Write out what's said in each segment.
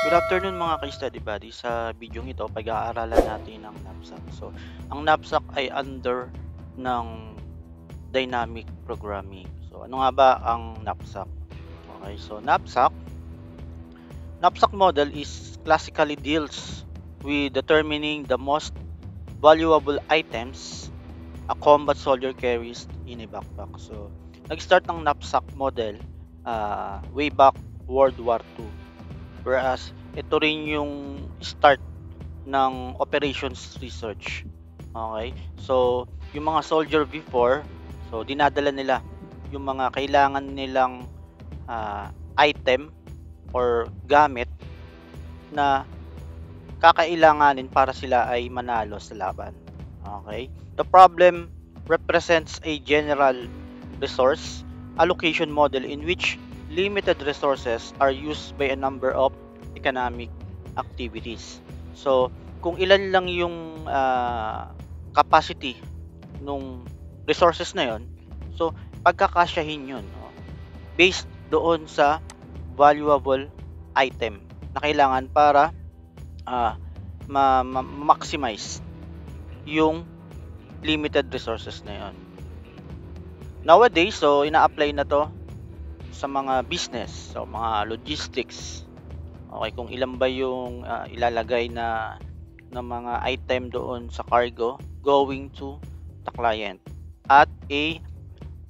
Good afternoon mga ka-study buddy. Sa video ito, pag-aaralan natin ang knapsack. So, ang knapsack ay under ng dynamic programming. So, ano nga ba ang knapsack? Okay, so knapsack model is classically deals with determining the most valuable items a combat soldier carries in a backpack. So, nag-start ng knapsack model way back World War II. Whereas, ito rin yung start ng operations research. Okay? So, yung mga soldier before, so dinadala nila yung mga kailangan nilang item or gamit na kakailanganin para sila ay manalo sa laban. Okay? The problem represents a general resource allocation model in which limited resources are used by a number of economic activities. So, kung ilan lang yung capacity nung resources na yon, so pagkakasyahin yun, no? Based doon sa valuable item na kailangan para ma-maximize yung limited resources na yon. Nowadays, so ina-apply na to sa mga business, so mga logistics. Okay, kung ilan ba yung ilalagay na mga item doon sa cargo going to the client at a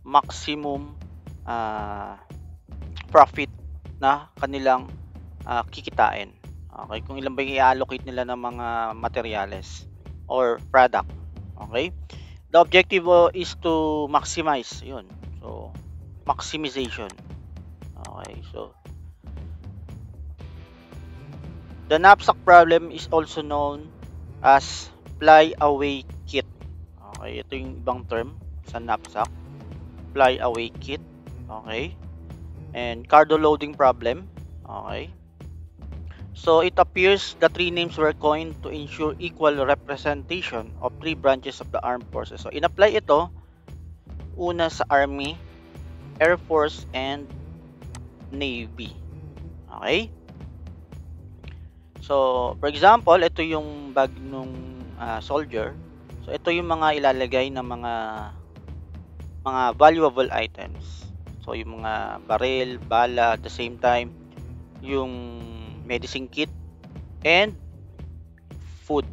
maximum profit na kanilang kikitain. Okay, kung ilan ba yung i-allocate nila ng mga materyales or product. Okay, the objective is to maximize yun. So, maximization. Okay, so the knapsack problem is also known as fly-away kit. Okay, ito yung ibang term sa knapsack. Fly-away kit. Okay, and cargo loading problem. Okay, so it appears the three names were coined to ensure equal representation of three branches of the armed forces. So in-apply ito una sa Army, Air Force, and Navy. Okay? So, for example, ito yung bag nung soldier. So, ito yung mga ilalagay ng mga valuable items. So, yung mga baril, bala, at the same time, yung medicine kit, and food.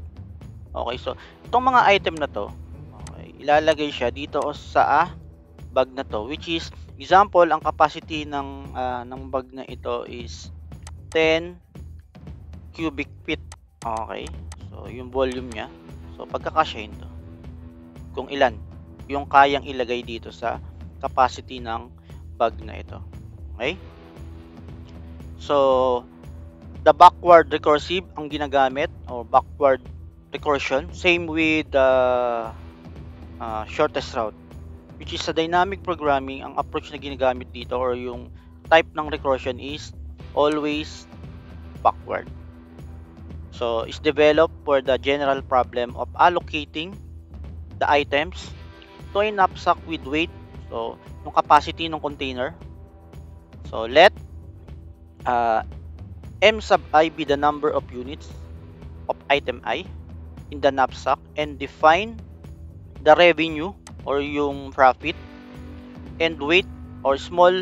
Okay, so, itong mga item na to, okay, ilalagay siya dito sa bag na to, which is, example, ang capacity ng bag na ito is 10 cubic feet. Okay, so yung volume niya, so pagkakasyahin to kung ilan yung kayang ilagay dito sa capacity ng bag na ito. Okay, so the backward recursive ang ginagamit, or backward recursion, same with the shortest route, which is sa dynamic programming. Ang approach na ginagamit dito or yung type ng recursion is always backward. So, is developed for the general problem of allocating the items to a knapsack with weight. So, yung capacity ng container. So, let M sub I be the number of units of item I in the knapsack, and define the revenue or yung profit and weight or small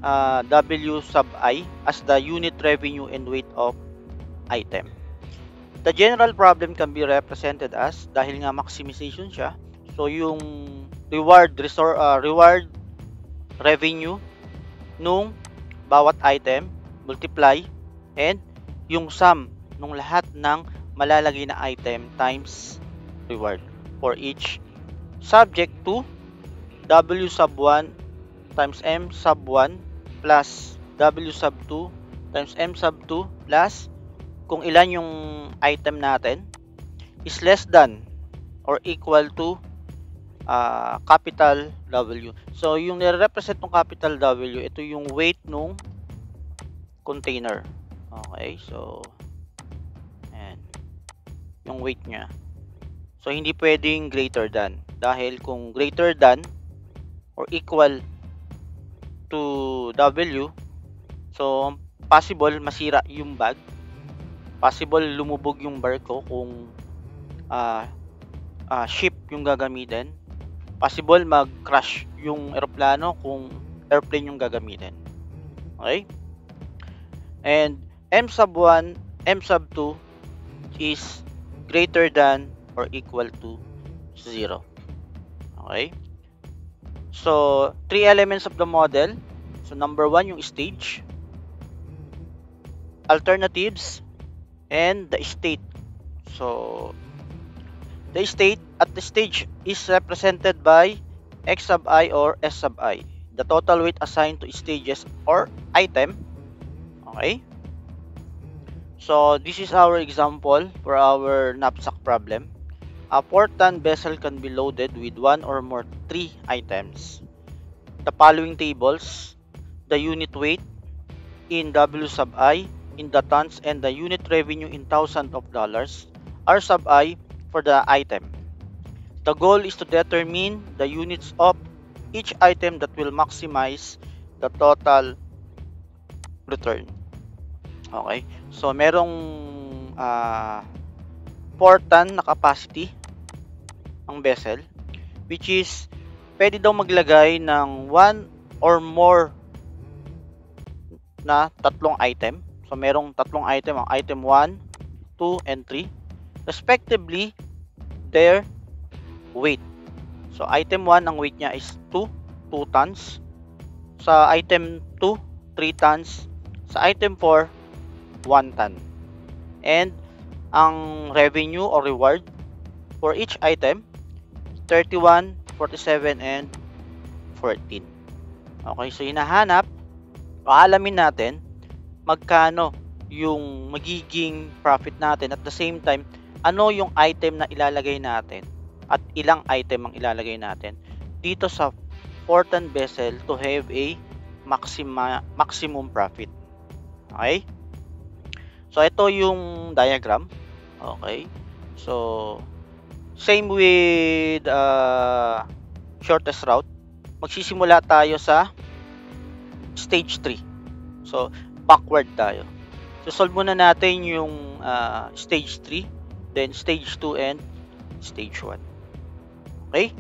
w sub I as the unit revenue and weight of item. The general problem can be represented as, dahil nga maximization siya, so yung reward revenue nung bawat item multiply, and yung sum nung lahat ng malalagay na item times reward for each, subject to W sub 1 times M sub 1 plus W sub 2 times M sub 2 plus kung ilan yung item natin is less than or equal to capital W. So, yung nire-represent ng capital W, ito yung weight nung container. Okay, so ayan, yung weight nya. So, hindi pwedeng greater than, dahil kung greater than or equal to W, so possible masira yung bag Possible lumubog yung barko kung ship yung gagamitin. Possible mag-crash yung eroplano kung airplane yung gagamitin. Okay? And M sub 1, M sub 2 is greater than or equal to 0. Okay? So, 3 elements of the model. So, number 1 yung stage, alternatives, and the state. So, the state at the stage is represented by X sub I or S sub I, the total weight assigned to stages or item. Okay? So, this is our example for our knapsack problem. A 4-ton vessel can be loaded with 1 or more 3 items. The following tables, the unit weight in W sub I in the tons and the unit revenue in thousands of dollars, R sub I for the item. The goal is to determine the units of each item that will maximize the total return. Okay, so merong 4-ton na capacity ang vessel, which is pwede daw maglagay ng 1 or more na 3 item. So merong 3 item, ang item 1, 2, and 3, respectively their weight. So item 1, ang weight niya is 2 tons. Sa item 2, 3 tons. Sa item 4, 1 ton. And ang revenue or reward for each item, 31, 47, and 14. Okay, so hinahanap, aalamin natin magkano yung magiging profit natin, at the same time, ano yung item na ilalagay natin at ilang item ang ilalagay natin dito sa 4-ton vessel to have a maximum profit. Okay? So, ito yung diagram. Okay? So, same with shortest route. Magsisimula tayo sa stage 3. So, backward tayo. So, solve muna natin yung stage 3, then stage 2, and stage 1. Okay?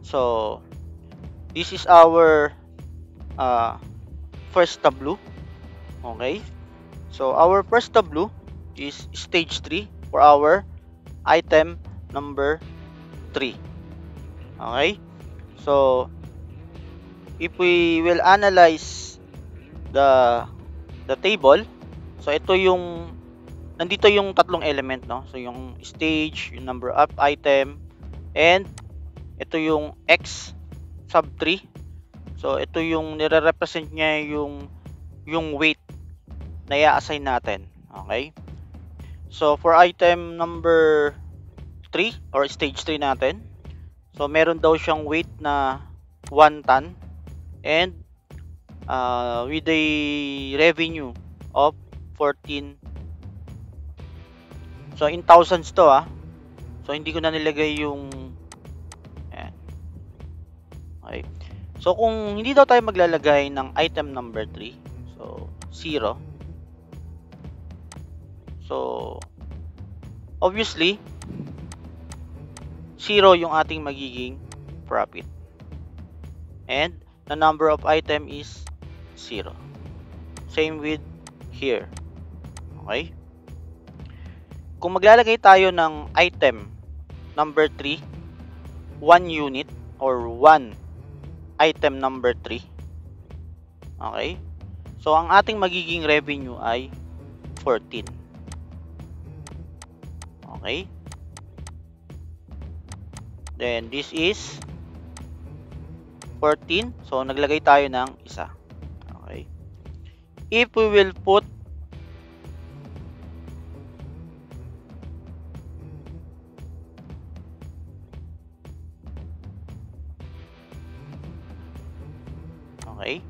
So, this is our first tableau. Okay? So, our first tableau is stage 3 for our item number 3. Okay? So, if we will analyze the table, so ito yung nandito yung 3 element, no? So, yung stage, yung number of item, and ito yung X sub 3. So, ito yung nire-represent niya yung weight na i-assign natin. Okay? So, for item number 3 or stage 3 natin, so meron daw siyang weight na 1 ton and with a revenue of 14. So, in thousands to So, hindi ko na nilagay yung ayan. Okay. So, kung hindi daw tayo maglalagay ng item number 3, so 0. So, obviously, 0 yung ating magiging profit. And the number of item is 0. Same with here. Okay? Kung maglalagay tayo ng item number 3, 1 unit or 1 item number 3. Okay? So, ang ating magiging revenue ay 14. Okay? Then, this is 14. So, naglagay tayo ng isa. Okay? If we will put okay?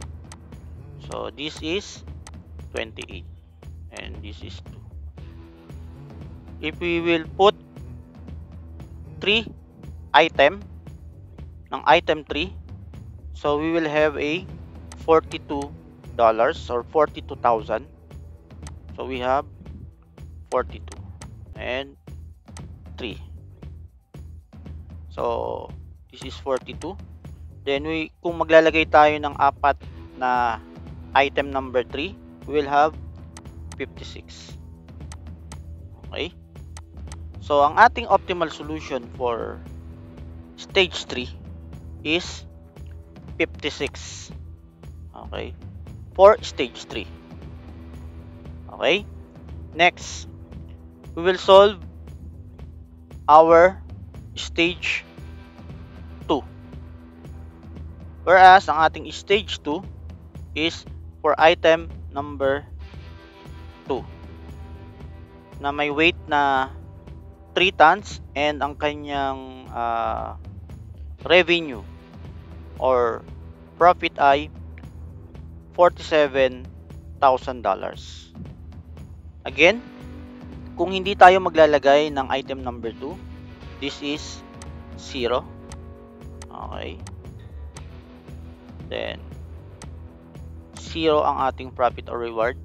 So, this is 28. And this is 2. If we will put 3 item ng item 3, so we will have a $42 or 42,000. So we have 42 and 3. So this is 42. Then kung maglalagay tayo ng apat na item number 3, we will have 56. Okay? So ang ating optimal solution for stage 3 is 56. Okay? For stage 3. Okay? Next, we will solve our stage 2. Whereas ang ating stage 2 is for item number 2 na may weight na 3 tons and ang kanyang revenue or profit ay $47,000. Again, kung hindi tayo maglalagay ng item number 2, this is 0. Okay. Then 0 ang ating profit or reward.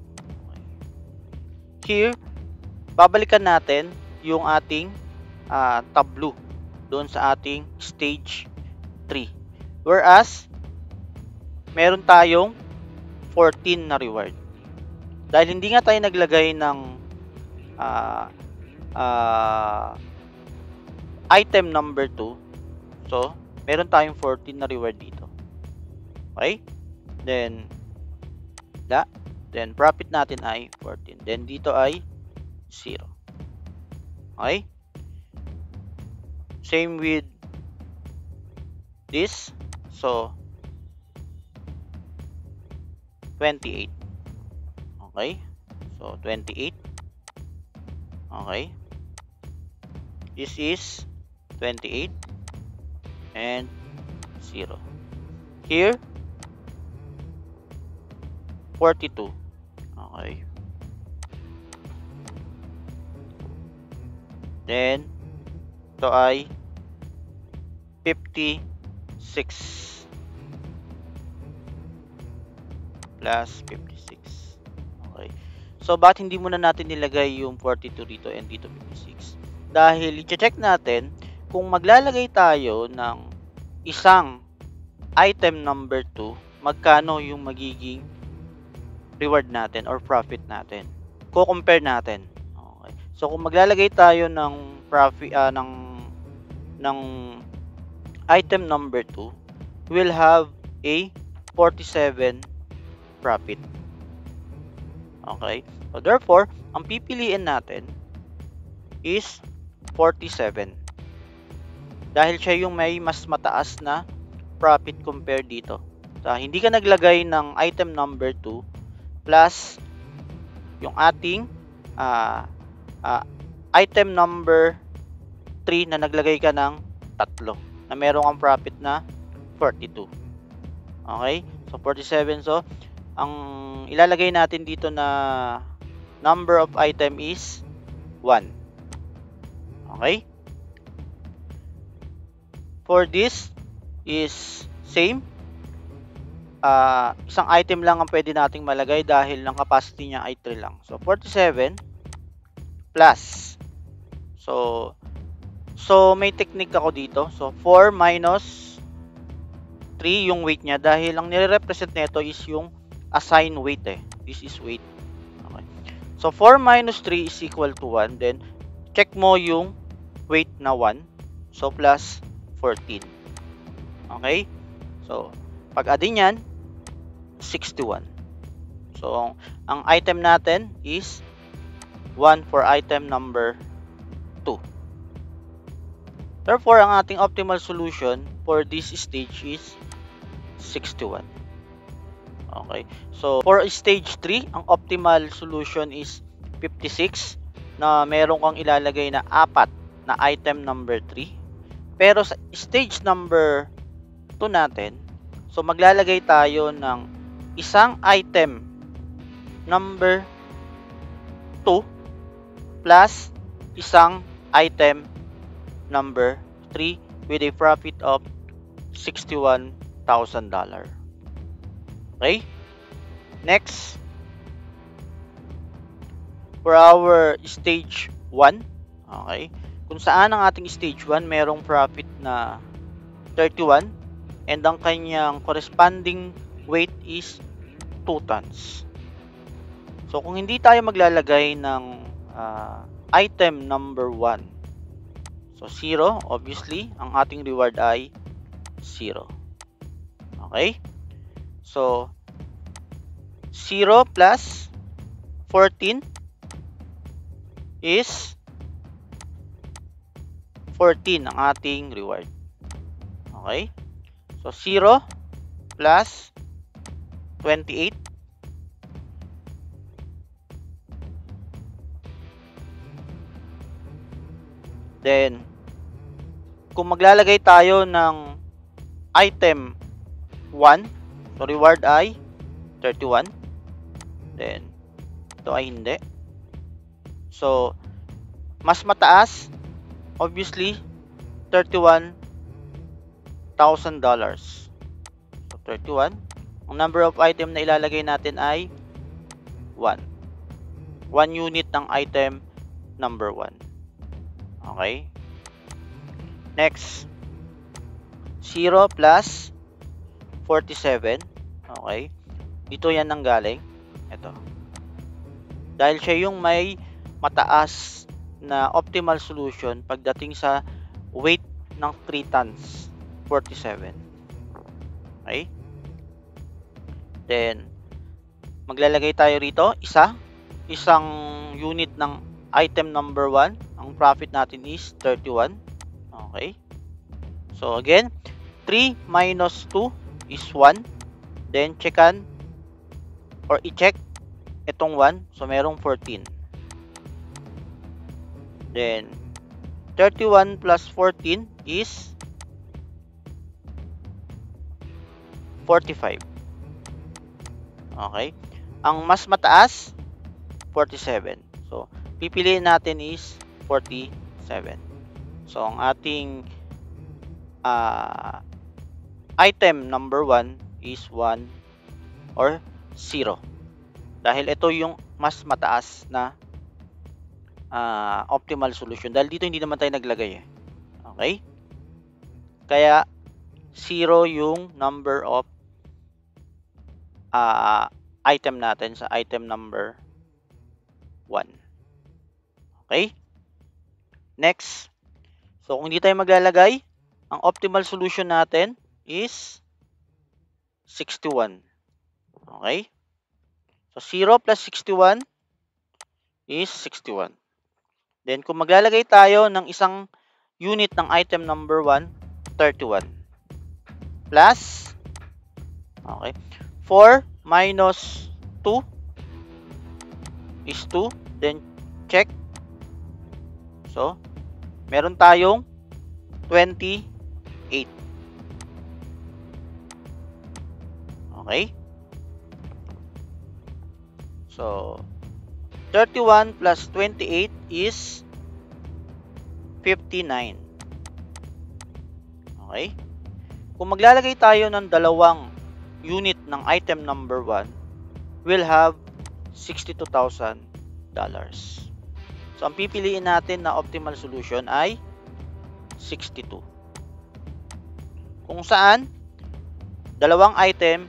Okay. Here, babalikan natin yung ating tableau doon sa ating stage 3. Whereas, meron tayong 14 na reward. Dahil hindi nga tayo naglagay ng item number 2, so meron tayong 14 na reward dito. Okay? Then profit natin ay 14. Then dito ay 0. Okay? Same with this. So 28. Okay? So 28. Okay? This is 28 and 0. Here 42. Okay. Then ito ay 56 plus 56. Okay. So bakit hindi muna natin nilagay yung 42 dito and dito 56? Dahil i-check natin kung maglalagay tayo ng isang item number 2, magkano yung magiging reward natin or profit natin. Co-compare natin. Okay. So kung maglalagay tayo ng profit ng item number 2, we'll have a 47 profit. Okay? So therefore, ang pipiliin natin is 47. Dahil siya yung may mas mataas na profit compare dito. So, hindi ka naglagay ng item number 2 plus yung ating item number 3 na naglagay ka ng 3 na meron kang profit na 42. Okay? So 47. So ang ilalagay natin dito na number of item is 1. Okay? For this is same. Isang item lang ang pwede nating malagay dahil ang capacity niya ay 3 lang. So 47 plus. So may technique ako dito. So 4 minus 3 yung weight niya dahil ang nire-represent nito is yung assigned weight eh. This is weight. Okay. So 4 minus 3 is equal to 1. Then check mo yung weight na 1. So plus 14. Okay? So pag add yan 61. So ang item natin is 1 for item number 2. Therefore, ang ating optimal solution for this stage is 61. Okay. So, for stage 3, ang optimal solution is 56 na meron kang ilalagay na 4 na item number 3. Pero sa stage number 2 natin, so maglalagay tayo ng isang item number 2 plus isang item number 3 with a profit of $61,000. Okay? Next, for our stage 1, okay, kung saan ang ating stage 1 merong profit na 31 and ang kanyang corresponding weight is 2 tons. So kung hindi tayo maglalagay ng item number 1, so 0, obviously, ang ating reward ay 0. Okay? So, 0 plus 14 is 14 ang ating reward. Okay? So, 0 plus 28 then kung maglalagay tayo ng item 1, so reward ay 31, then ito ay hindi. So mas mataas, obviously, $31,000. So 31, ang number of item na ilalagay natin ay 1 unit ng item number 1. Okay? Next, 0 plus 47. Okay? Dito yan nanggaling. Ito. Dahil siya yung may mataas na optimal solution pagdating sa weight ng 3 tons. 47. Okay? Then, maglalagay tayo rito. Isang unit ng item number 1. Ang profit natin is 31. Okay? So, again, 3 minus 2 is 1. Then, checkan or i-check itong 1. So, merong 14. Then, 31 plus 14 is 45. Okay? Ang mas mataas, 47. So, pipiliin natin is 47. So, ang ating item number 1 is 1 or 0. Dahil ito yung mas mataas na optimal solution. Dahil dito hindi naman tayo naglagay. Okay? Kaya 0 yung number of item natin sa item number 1. Okay? Next. So, kung hindi tayo maglalagay, ang optimal solution natin is 61. Okay? So, 0 plus 61 is 61. Then, kung maglalagay tayo ng isang unit ng item number 1, 31. Plus, okay, 4 minus 2 is 2. Then, check. So, meron tayong 28. Okay? So, 31 plus 28 is 59. Okay? Kung maglalagay tayo ng dalawang unit ng item number 1, we'll have $62,000. So, ang pipiliin natin na optimal solution ay 62. Kung saan, dalawang item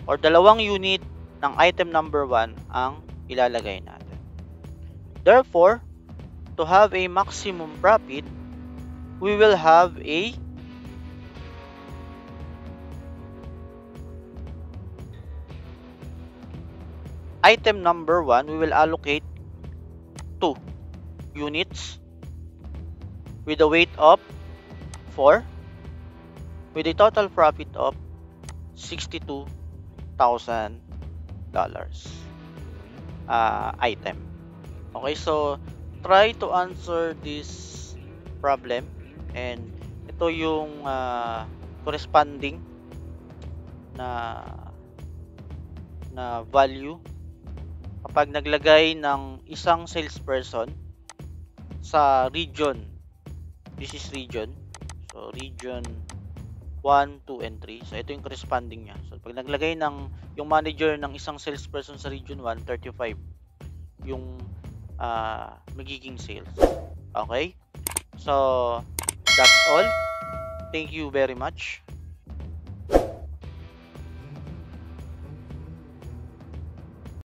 or dalawang unit ng item number 1 ang ilalagay natin. Therefore, to have a maximum profit, we will have a item number 1, we will allocate 2 units with a weight of 4 with a total profit of $62,000 item. Okay, so try to answer this problem, and ito yung corresponding na value kapag naglagay ng isang salesperson sa region. This is region. So, region 1, 2, and 3. So, ito yung corresponding niya. So, pag naglagay ng yung manager ng isang salesperson sa region 1, 35. Yung magiging sales. Okay? So, that's all. Thank you very much.